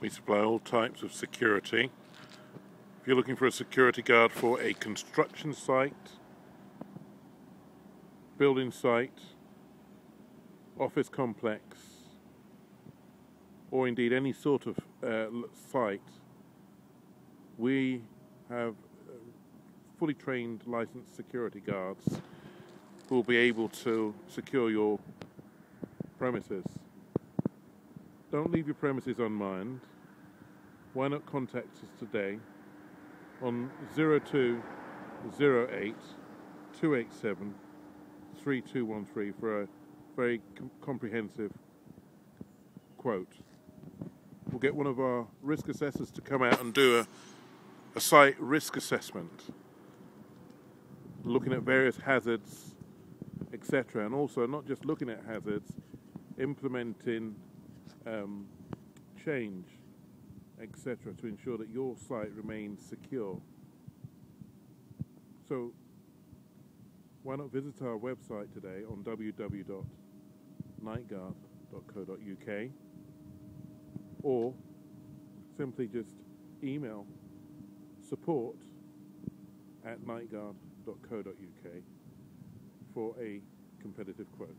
We supply all types of security. If you're looking for a security guard for a construction site, building site, office complex, or indeed any sort of site, we have fully trained licensed security guards who will be able to secure your premises. Don't leave your premises unmanned. Why not contact us today on 0208 287 3213 for a very comprehensive quote. We'll get one of our risk assessors to come out and do a site risk assessment, looking at various hazards, etc. And also not just looking at hazards, implementing change, etc. to ensure that your site remains secure. So why not visit our website today on www.knightguard.co.uk, or simply just email support@knightguard.co.uk for a competitive quote.